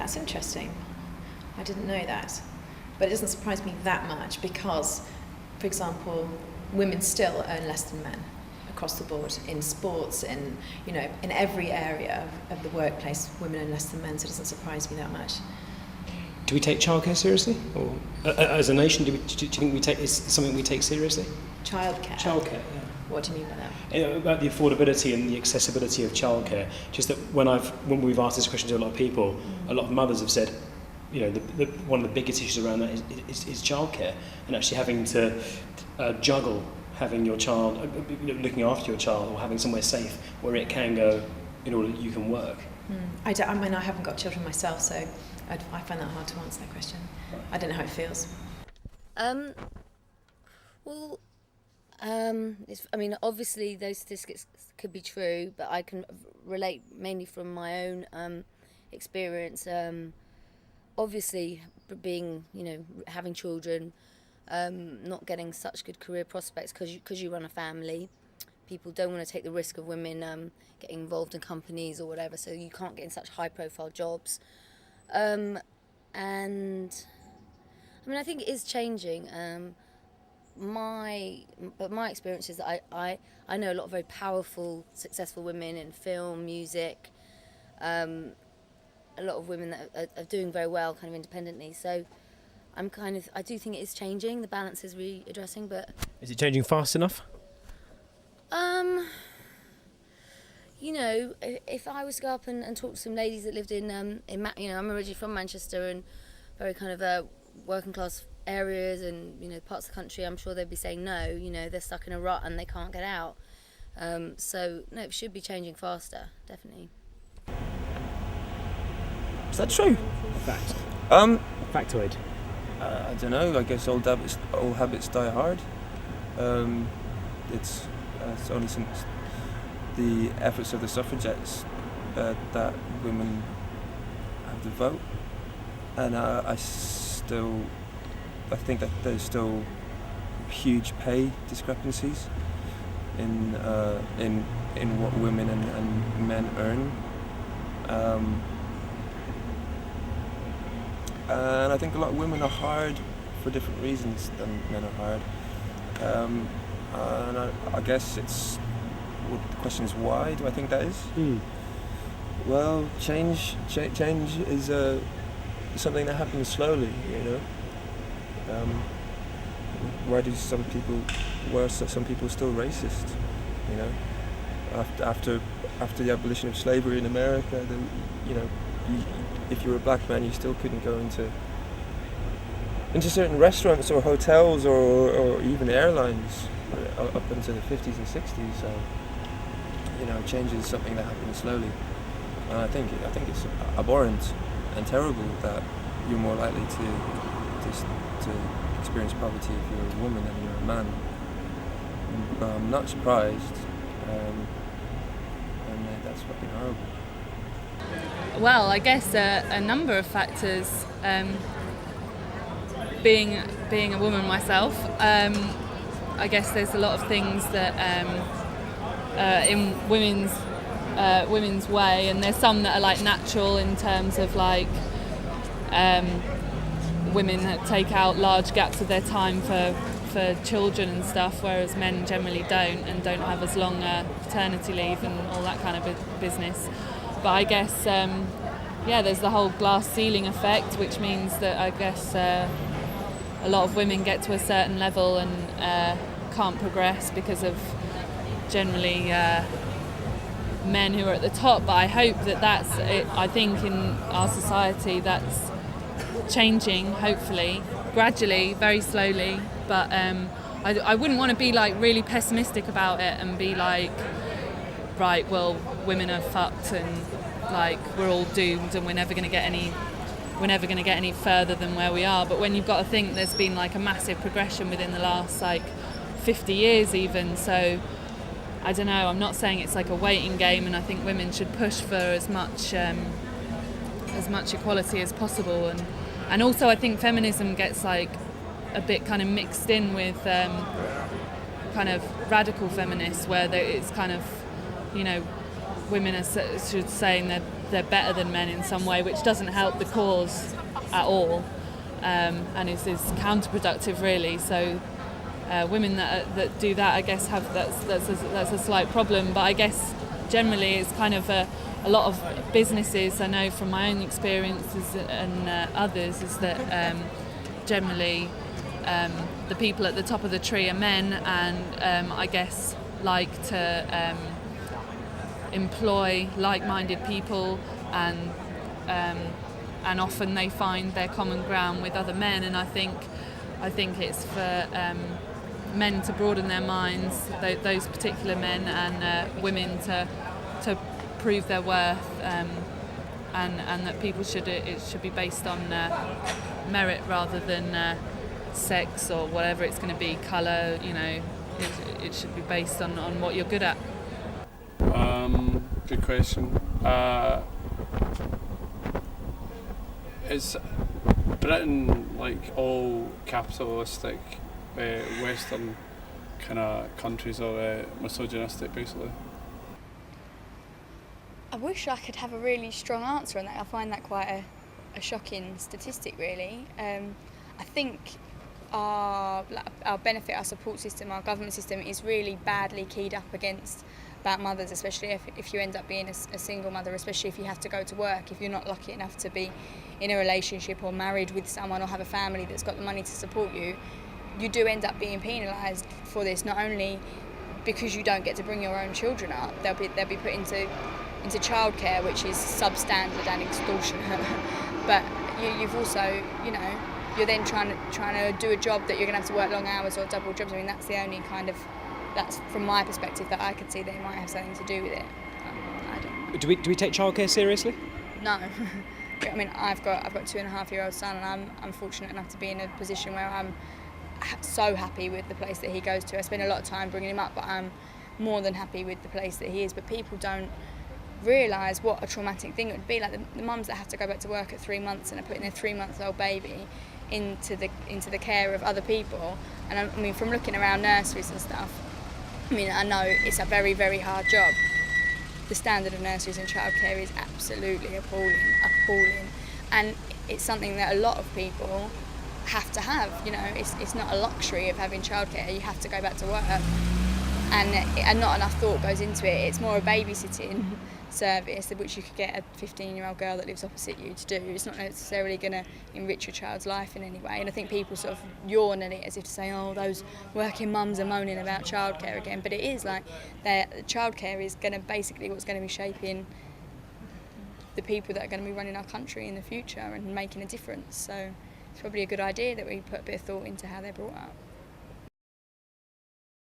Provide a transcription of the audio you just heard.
that's interesting. I didn't know that. But it doesn't surprise me that much because, for example, women still earn less than men across the board in sports, in every area of the workplace. Women earn less than men, so it doesn't surprise me that much. Do we take childcare seriously, or as a nation, do you think it's something we take seriously? Childcare. Childcare. Yeah. What do you mean by that? About the affordability and the accessibility of childcare. Just that when we've asked this question to a lot of people, a lot of mothers have said, one of the biggest issues around that is childcare, and actually having to juggle having your child, looking after your child, or having somewhere safe where it can go in order that you can work. I haven't got children myself, so I find that hard to answer that question. Right. I don't know how it feels. Obviously those statistics could be true, but I can relate mainly from my own experience. Obviously, having children, not getting such good career prospects because you run a family. People don't want to take the risk of women getting involved in companies or whatever, so you can't get in such high-profile jobs. I think it is changing. My experience is that I know a lot of very powerful, successful women in film, music, a lot of women that are doing very well kind of independently. So I do think it is changing. The balance is readdressing, but... Is it changing fast enough? If I was to go up and talk to some ladies that lived in I'm originally from Manchester and very kind of working class areas and, parts of the country, I'm sure they'd be saying no, they're stuck in a rut and they can't get out. So, no, it should be changing faster, definitely. Is that true? Fact. Factoid. I don't know. I guess old habits die hard. It's only since the efforts of the suffragettes that women have the vote, and I think that there's still huge pay discrepancies in what women and men earn. And I think a lot of women are hard for different reasons than men are hard. And I guess the question is, why do I think that is? Well, change is something that happens slowly, Why are some people still racist? After the abolition of slavery in America, if you were a black man, you still couldn't go into certain restaurants or hotels or even airlines up until the 50s and 60s. So, change is something that happens slowly. And I think it's abhorrent and terrible that you're more likely to experience poverty if you're a woman than you're a man. But I'm not surprised, and that's fucking horrible. Well, I guess a number of factors. Being a woman myself, I guess there's a lot of things that in women's way, and there's some that are like natural in terms of like women that take out large gaps of their time for children and stuff, whereas men generally don't have as long paternity leave and all that kind of business. But I guess, there's the whole glass ceiling effect, which means that I guess a lot of women get to a certain level and can't progress because of generally men who are at the top. But I hope that's it. I think in our society that's changing, hopefully, gradually, very slowly. But I wouldn't want to be like really pessimistic about it and be like, right, well, women are fucked and like we're all doomed and we're never going to get any further than where we are. But when you've got to think there's been like a massive progression within the last like 50 years even, so I don't know, I'm not saying it's like a waiting game, and I think women should push for as much equality as possible, and also I think feminism gets like a bit kind of mixed in with kind of radical feminists, where it's kind of, women are saying that they're better than men in some way, which doesn't help the cause at all, and is counterproductive really. So women that do that, I guess, have that's a slight problem. But I guess generally it's kind of a lot of businesses, I know from my own experiences and others, is that generally the people at the top of the tree are men, and I guess like to employ like-minded people, and often they find their common ground with other men. And I think it's for men to broaden their minds, those particular men, and women to prove their worth, and that people it should be based on merit rather than sex or whatever it's going to be, colour. It should be based on what you're good at. Good question. Is Britain like all capitalistic Western kind of countries, or misogynistic basically? I wish I could have a really strong answer on that. I find that quite a shocking statistic, really. I think our benefit, our support system, our government system is really badly keyed up about mothers, especially if you end up being a single mother, especially if you have to go to work, if you're not lucky enough to be in a relationship or married with someone or have a family that's got the money to support you. You do end up being penalised for this, not only because you don't get to bring your own children up, they'll be put into childcare, which is substandard and extortionate, but you've also, you're then trying to do a job that you're going to have to work long hours or double jobs. I mean, that's the only that's from my perspective that I could see that it might have something to do with it. I don't. Do we take childcare seriously? No. I mean, I've got a 2.5-year-old son, and I'm fortunate enough to be in a position where I'm so happy with the place that he goes to. I spend a lot of time bringing him up, but I'm more than happy with the place that he is. But people don't realise what a traumatic thing it would be. Like the mums that have to go back to work at 3 months and are putting their 3-month-old baby into the care of other people. And I mean, from looking around nurseries and stuff, I mean, I know it's a very, very hard job. The standard of nurseries and childcare is absolutely appalling, and it's something that a lot of people have to have. It's not a luxury of having childcare. You have to go back to work, and not enough thought goes into it. It's more a babysitting service, which you could get a 15-year-old girl that lives opposite you to do. It's not necessarily going to enrich your child's life in any way. And I think people sort of yawn at it as if to say, oh, those working mums are moaning about childcare again. But it is like childcare is going to basically what's going to be shaping the people that are going to be running our country in the future and making a difference. So it's probably a good idea that we put a bit of thought into how they're brought up.